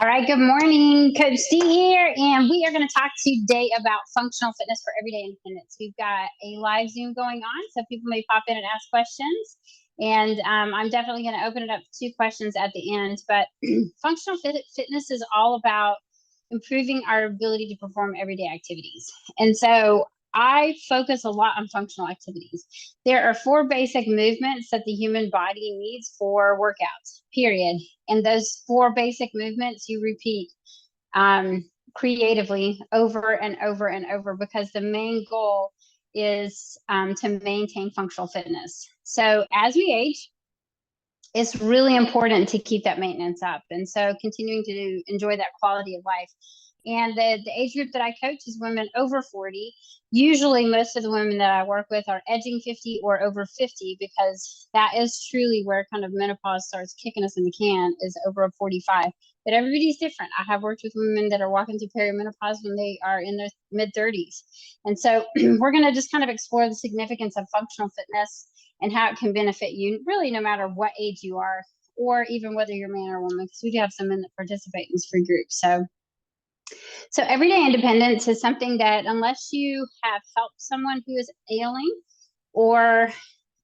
All right, good morning. Coach C here, and we are going to talk today about functional fitness for everyday independence. We've got a live Zoom going on, so people may pop in and ask questions. And I'm definitely going to open it up to questions at the end. But functional fitness is all about improving our ability to perform everyday activities. And so I focus a lot on functional activities. There are 4 basic movements that the human body needs for workouts, period. And those 4 basic movements you repeat creatively over and over and over, because the main goal is to maintain functional fitness. So as we age, it's really important to keep that maintenance up. And so continuing to enjoy that quality of life. And the age group that I coach is women over 40. Usually most of the women that I work with are edging 50 or over 50, because that is truly where kind of menopause starts kicking us in the can, is over 45. But everybody's different. I have worked with women that are walking through perimenopause when they are in their mid-30s. And so we're going to just kind of explore the significance of functional fitness and how it can benefit you, really no matter what age you are, or even whether you're man or woman, because we do have some men that participate in this free group. So everyday independence is something that, unless you have helped someone who is ailing, or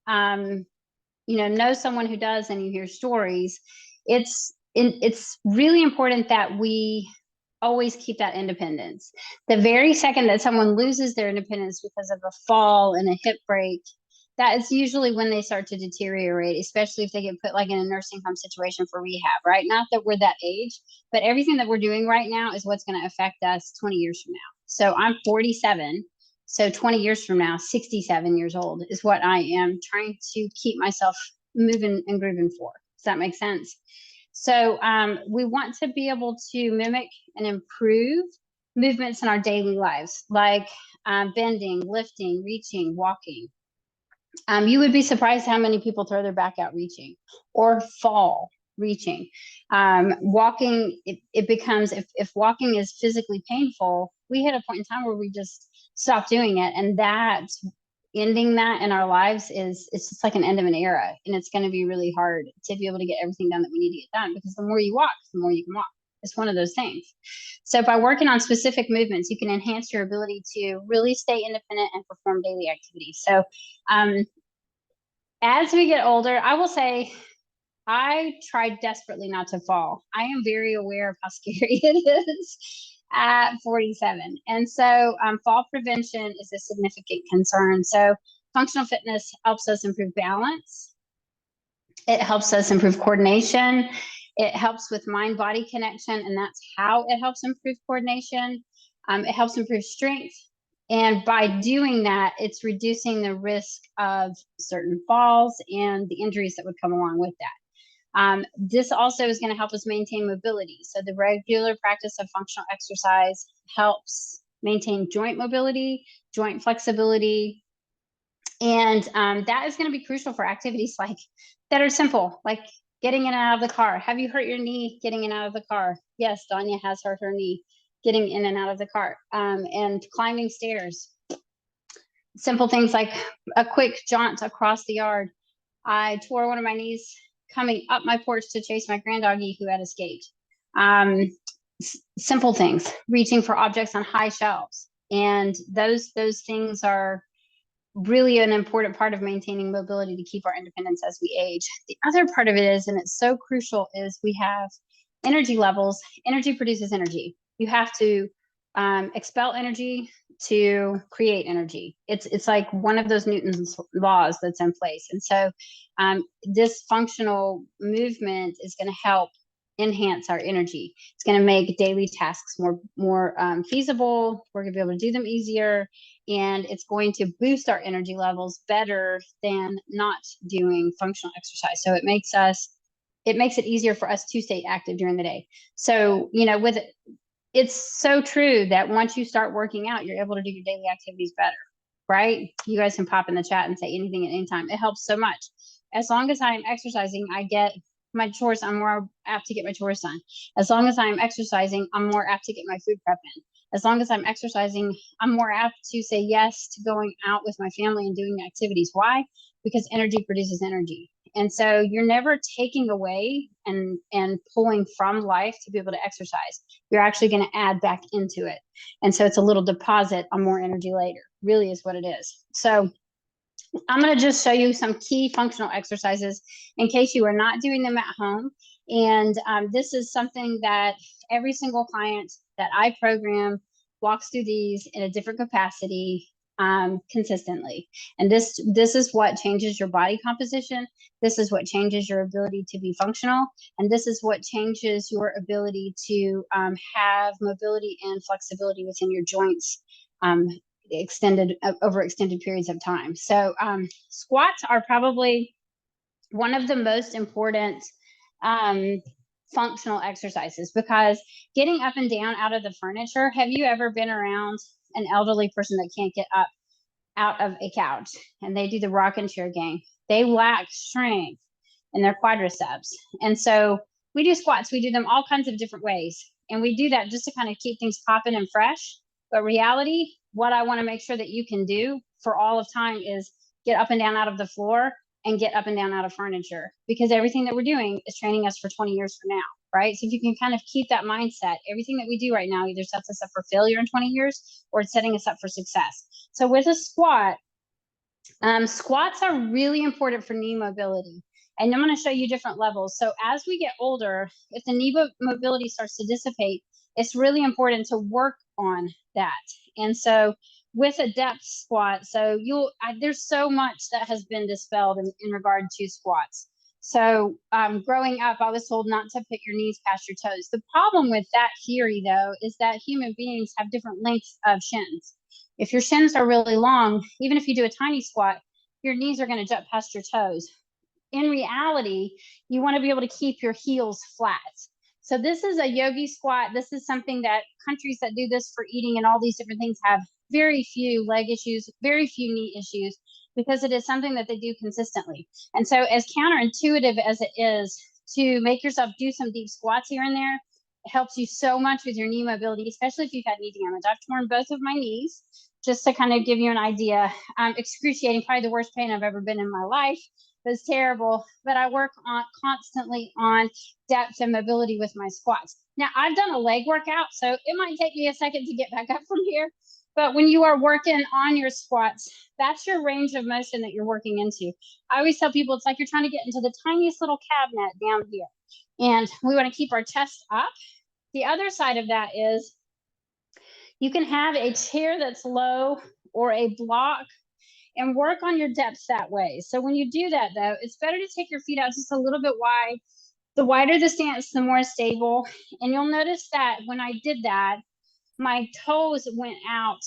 know someone who does, and you hear stories, it's really important that we always keep that independence. The very second that someone loses their independence because of a fall and a hip break, that is usually when they start to deteriorate, especially if they get put like in a nursing home situation for rehab, right? Not that we're that age, but everything that we're doing right now is what's going to affect us 20 years from now. So I'm 47. So 20 years from now, 67 years old is what I am trying to keep myself moving and grooving for. Does that make sense? So we want to be able to mimic and improve movements in our daily lives, like bending, lifting, reaching, walking. You would be surprised how many people throw their back out reaching, or fall reaching. Walking, it becomes, if walking is physically painful, we hit a point in time where we just stop doing it. And that, ending that in our lives, it's just like an end of an era. And it's going to be really hard to be able to get everything done that we need to get done, because the more you walk, the more you can walk. It's one of those things. So by working on specific movements, you can enhance your ability to really stay independent and perform daily activities. So as we get older, I will say I try desperately not to fall. I am very aware of how scary it is at 47. And so fall prevention is a significant concern. So functional fitness helps us improve balance. It helps us improve coordination. It helps with mind-body connection, and that's how it helps improve coordination. It helps improve strength. And by doing that, it's reducing the risk of certain falls and the injuries that would come along with that. This also is going to help us maintain mobility. So the regular practice of functional exercise helps maintain joint mobility, joint flexibility. And that is going to be crucial for activities that are simple, like getting in and out of the car. Have you hurt your knee getting in and out of the car? Yes, Danya has hurt her knee getting in and out of the car. And climbing stairs. Simple things like a quick jaunt across the yard. I tore one of my knees coming up my porch to chase my granddoggy who had escaped. Simple things, reaching for objects on high shelves. And those things are really an important part of maintaining mobility to keep our independence as we age. The other part of it is, and it's so crucial, is we have energy levels. Energy produces energy. You have to expel energy to create energy. It's like one of those Newton's laws that's in place. And so this functional movement is going to help enhance our energy. It's going to make daily tasks more feasible. We're going to be able to do them easier, and it's going to boost our energy levels better than not doing functional exercise. So it makes it easier for us to stay active during the day. So it's so true that once you start working out, you're able to do your daily activities better, right? You guys can pop in the chat and say anything at any time. It helps so much. As long as I'm exercising, I get my chores, I'm more apt to get my chores done. As long as I'm exercising, I'm more apt to get my food prep in. As long as I'm exercising, I'm more apt to say yes to going out with my family and doing activities. Why? Because energy produces energy. And so you're never taking away and pulling from life to be able to exercise. You're actually going to add back into it. And so it's a little deposit on more energy later, really is what it is. So I'm going to just show you some key functional exercises in case you are not doing them at home. And this is something that every single client that I program walks through these in a different capacity consistently. And this is what changes your body composition. This is what changes your ability to be functional. And this is what changes your ability to have mobility and flexibility within your joints over extended periods of time. So squats are probably one of the most important functional exercises, because getting up and down out of the furniture, have you ever been around an elderly person that can't get up out of a couch and they do the rocking chair game? They lack strength in their quadriceps. And so we do squats, we do them all kinds of different ways. And we do that just to kind of keep things popping and fresh. But reality, what I want to make sure that you can do for all of time is get up and down out of the floor and get up and down out of furniture, because everything that we're doing is training us for 20 years from now, right? So if you can kind of keep that mindset, everything that we do right now either sets us up for failure in 20 years or it's setting us up for success. So with a squat, squats are really important for knee mobility. And I'm going to show you different levels. So as we get older, if the knee mobility starts to dissipate, it's really important to work on that. And so with a depth squat, so there's so much that has been dispelled in regard to squats. So growing up, I was told not to put your knees past your toes. The problem with that theory, though, is that human beings have different lengths of shins. If your shins are really long, even if you do a tiny squat, your knees are going to jut past your toes. In reality, you want to be able to keep your heels flat. So this is a yogi squat. This is something that countries that do this for eating and all these different things have very few leg issues, very few knee issues, because it is something that they do consistently. And so as counterintuitive as it is to make yourself do some deep squats here and there, it helps you so much with your knee mobility, especially if you've had knee damage. I've torn both of my knees, just to kind of give you an idea. Excruciating, probably the worst pain I've ever been in my life. It was terrible, but I work constantly on depth and mobility with my squats. Now, I've done a leg workout, so it might take me a second to get back up from here. But when you are working on your squats, that's your range of motion that you're working into. I always tell people it's like you're trying to get into the tiniest little cabinet down here. And we want to keep our chest up. The other side of that is you can have a chair that's low or a block and work on your depth that way. So when you do that, though, it's better to take your feet out just a little bit wide. The wider the stance, the more stable. And you'll notice that when I did that, my toes went out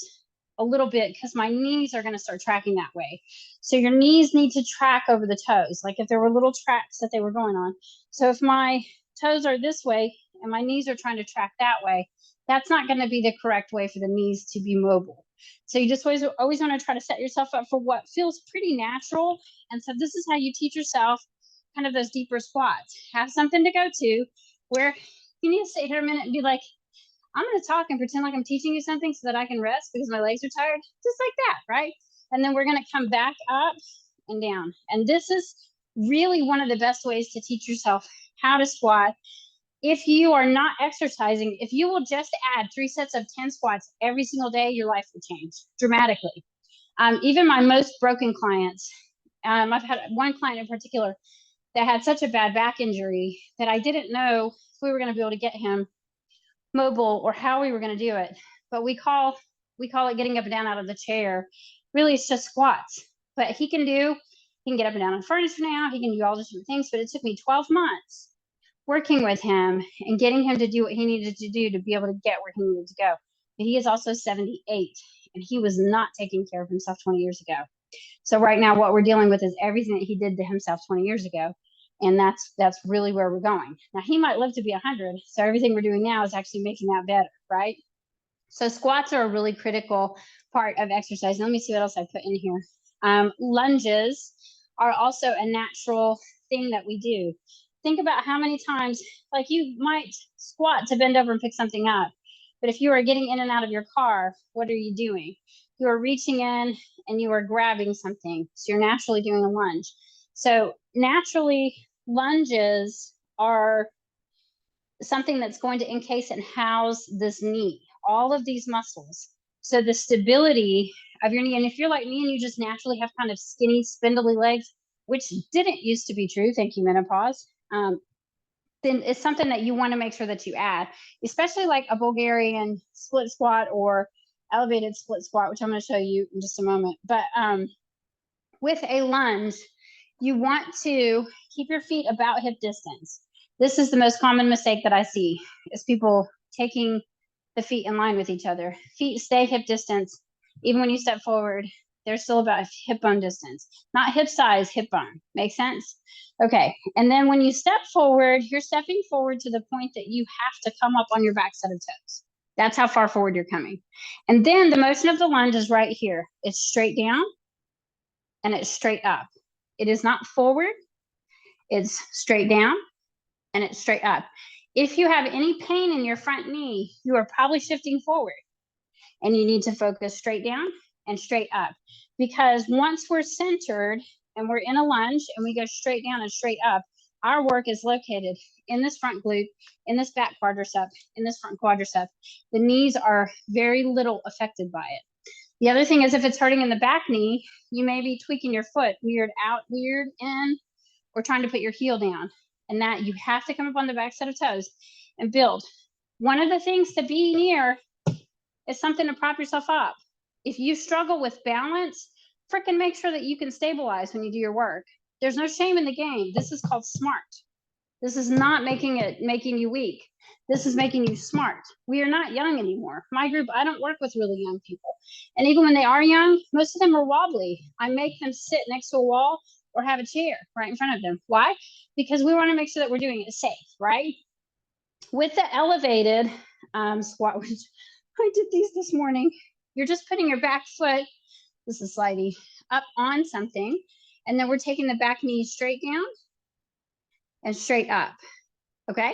a little bit because my knees are going to start tracking that way. So your knees need to track over the toes, like if there were little tracks that they were going on. So if my toes are this way and my knees are trying to track that way, that's not going to be the correct way for the knees to be mobile. So you just always want to try to set yourself up for what feels pretty natural. And so this is how you teach yourself kind of those deeper squats. Have something to go to where you need to stay here a minute and be like, I'm going to talk and pretend like I'm teaching you something so that I can rest because my legs are tired, just like that, right? And then we're going to come back up and down. And this is really one of the best ways to teach yourself how to squat. If you are not exercising, if you will just add 3 sets of 10 squats every single day, your life will change dramatically. Even my most broken clients, I've had one client in particular that had such a bad back injury that I didn't know if we were going to be able to get him mobile or how we were going to do it. But we call it getting up and down out of the chair. Really, it's just squats. But he can get up and down on furniture now. He can do all these different things. But it took me 12 months working with him and getting him to do what he needed to do to be able to get where he needed to go. But he is also 78, and he was not taking care of himself 20 years ago. So right now, what we're dealing with is everything that he did to himself 20 years ago. And that's really where we're going. Now, he might live to be 100. So everything we're doing now is actually making that better, right? So squats are a really critical part of exercise. Let me see what else I put in here. Lunges are also a natural thing that we do. Think about how many times, like you might squat to bend over and pick something up. But if you are getting in and out of your car, what are you doing? You are reaching in and you are grabbing something. So you're naturally doing a lunge. So naturally, lunges are something that's going to encase and house this knee, all of these muscles. So the stability of your knee, and if you're like me and you just naturally have kind of skinny, spindly legs, which didn't used to be true, thank you, menopause, then it's something that you want to make sure that you add, especially like a Bulgarian split squat or elevated split squat, which I'm going to show you in just a moment. But with a lunge, you want to keep your feet about hip distance. This is the most common mistake that I see, is people taking the feet in line with each other. Feet stay hip distance. Even when you step forward, they're still about hip bone distance, not hip size, hip bone. Make sense? Okay. And then when you step forward, you're stepping forward to the point that you have to come up on your back set of toes. That's how far forward you're coming. And then the motion of the lunge is right here. It's straight down and it's straight up. It is not forward. It's straight down and it's straight up. If you have any pain in your front knee, you are probably shifting forward, and you need to focus straight down and straight up, because once we're centered and we're in a lunge and we go straight down and straight up, our work is located in this front glute, in this back quadricep, in this front quadricep. The knees are very little affected by it. The other thing is, if it's hurting in the back knee, you may be tweaking your foot, weird out, weird in, or trying to put your heel down. And that you have to come up on the back set of toes and build. One of the things to be near is something to prop yourself up. If you struggle with balance, freaking make sure that you can stabilize when you do your work. There's no shame in the game. This is called smart. This is not making you weak. This is making you smart. We are not young anymore. My group, I don't work with really young people. And even when they are young, most of them are wobbly. I make them sit next to a wall or have a chair right in front of them. Why? Because we want to make sure that we're doing it safe, right? With the elevated squat, which I did these this morning, you're just putting your back foot, this is slidey, up on something, and then we're taking the back knee straight down and straight up, okay?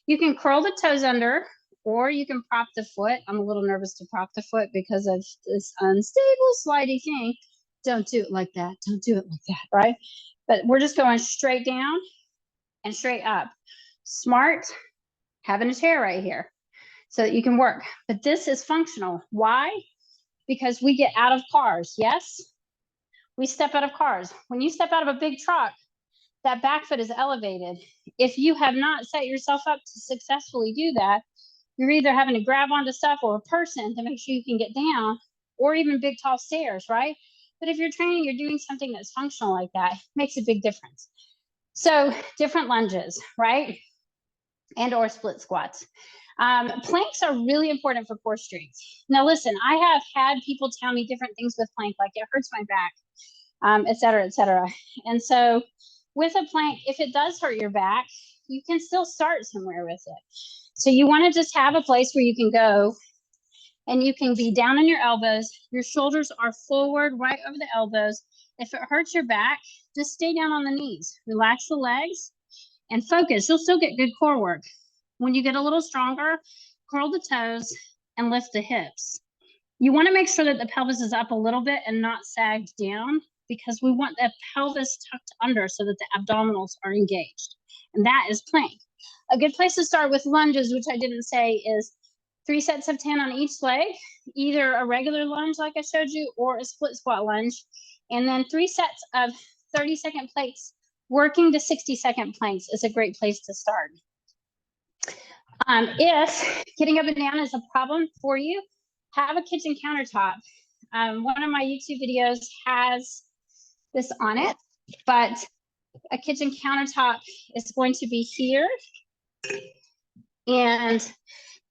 You can curl the toes under, or you can prop the foot. I'm a little nervous to prop the foot because of this unstable slidey thing. Don't do it like that. Don't do it like that, right? But we're just going straight down and straight up. Smart, having a chair right here so that you can work. But this is functional. Why? Because we get out of cars, yes? We step out of cars. When you step out of a big truck, that back foot is elevated. If you have not set yourself up to successfully do that, you're either having to grab onto stuff or a person to make sure you can get down, or even big, tall stairs, right? But if you're training, you're doing something that's functional like that, it makes a big difference. So different lunges, right? And or split squats. Planks are really important for core strength. Now, listen, I have had people tell me different things with plank, like it hurts my back, et cetera, et cetera. And so with a plank, if it does hurt your back, you can still start somewhere with it. So you want to just have a place where you can go and you can be down on your elbows. Your shoulders are forward, right over the elbows. If it hurts your back, just stay down on the knees. Relax the legs and focus. You'll still get good core work. When you get a little stronger, curl the toes and lift the hips. You want to make sure that the pelvis is up a little bit and not sagged down, because we want the pelvis tucked under so that the abdominals are engaged. And that is plank. A good place to start with lunges, which I didn't say, is 3 sets of 10 on each leg, either a regular lunge like I showed you or a split squat lunge. And then 3 sets of 30-second planks. Working to 60-second planks is a great place to start. If getting up and down is a problem for you, have a kitchen countertop. One of my YouTube videos has this on it, but a kitchen countertop is going to be here. And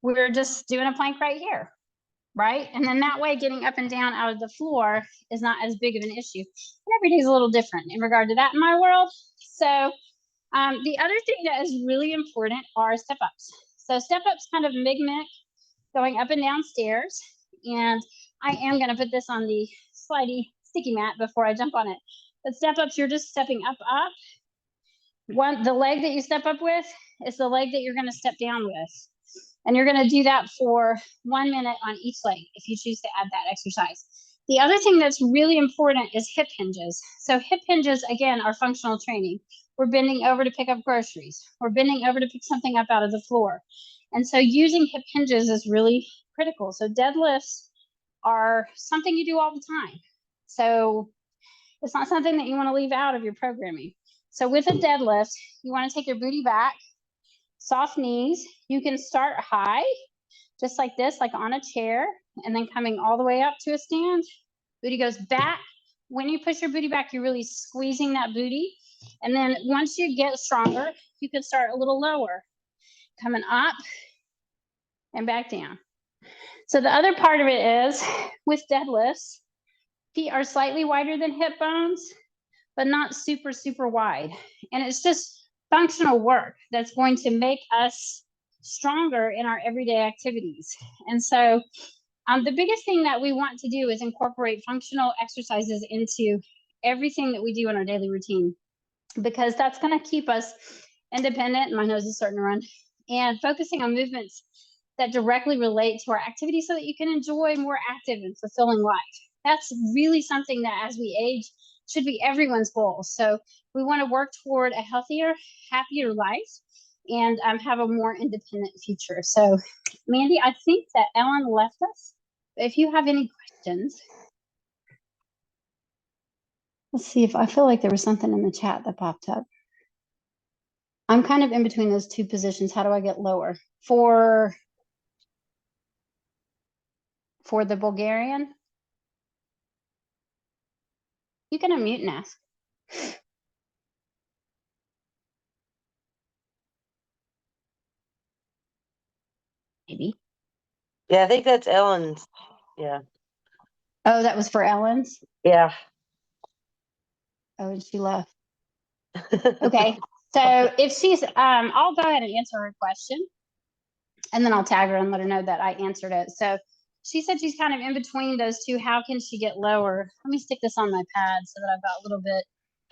we're just doing a plank right here, right? And then that way, getting up and down out of the floor is not as big of an issue. And every day is a little different in regard to that in my world. So the other thing that is really important are step-ups. So step-ups kind of mimic going up and down stairs. And I am going to put this on the slidey sticky mat before I jump on it. But step-ups, you're just stepping up. The leg that you step up with is the leg that you're going to step down with. And you're going to do that for 1 minute on each leg if you choose to add that exercise. The other thing that's really important is hip hinges. So hip hinges, again, are functional training. We're bending over to pick up groceries. We're bending over to pick something up out of the floor. And so using hip hinges is really critical. So deadlifts are something you do all the time. So it's not something that you want to leave out of your programming. So with a deadlift, you want to take your booty back, soft knees. You can start high, just like this, like on a chair, and then coming all the way up to a stand. Booty goes back. When you push your booty back, you're really squeezing that booty. And then once you get stronger, you can start a little lower, coming up and back down. So the other part of it is with deadlifts, feet are slightly wider than hip bones, but not super, super wide. And it's just functional work that's going to make us stronger in our everyday activities. And so the biggest thing that we want to do is incorporate functional exercises into everything that we do in our daily routine, because that's going to keep us independent. My nose is starting to run. And focusing on movements that directly relate to our activity so that you can enjoy more active and fulfilling life. That's really something that as we age should be everyone's goal. So we want to work toward a healthier, happier life and have a more independent future. So Mandy, I think that Ellen left us. If you have any questions, let's see if I feel like there was something in the chat that popped up. I'm kind of in between those two positions. How do I get lower? For the Bulgarian? You can unmute and ask. Maybe. Yeah, I think that's Ellen's. Yeah. Oh, that was for Ellen's? Yeah. Oh, and she left. Okay. So if she's, I'll go ahead and answer her question. And then I'll tag her and let her know that I answered it. So she said she's kind of in between those two. How can she get lower? Let me stick this on my pad so that I've got a little bit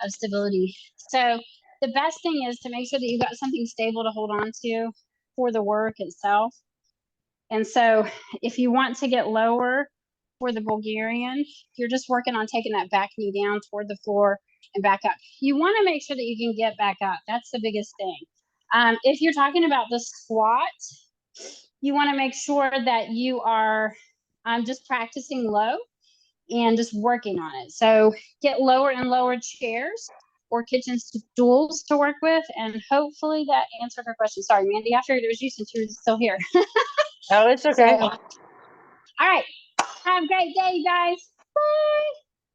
of stability. So the best thing is to make sure that you've got something stable to hold on to for the work itself. And so if you want to get lower for the Bulgarian, you're just working on taking that back knee down toward the floor and back up. You want to make sure that you can get back up. That's the biggest thing. If you're talking about the squat, you want to make sure that you are just practicing low and just working on it. So get lower and lower chairs or kitchen stools to work with, and hopefully that answered her question. Sorry, Mandy, I figured it was you since you were still here. Oh, it's okay. So, all right. Have a great day, you guys.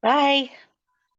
Bye. Bye.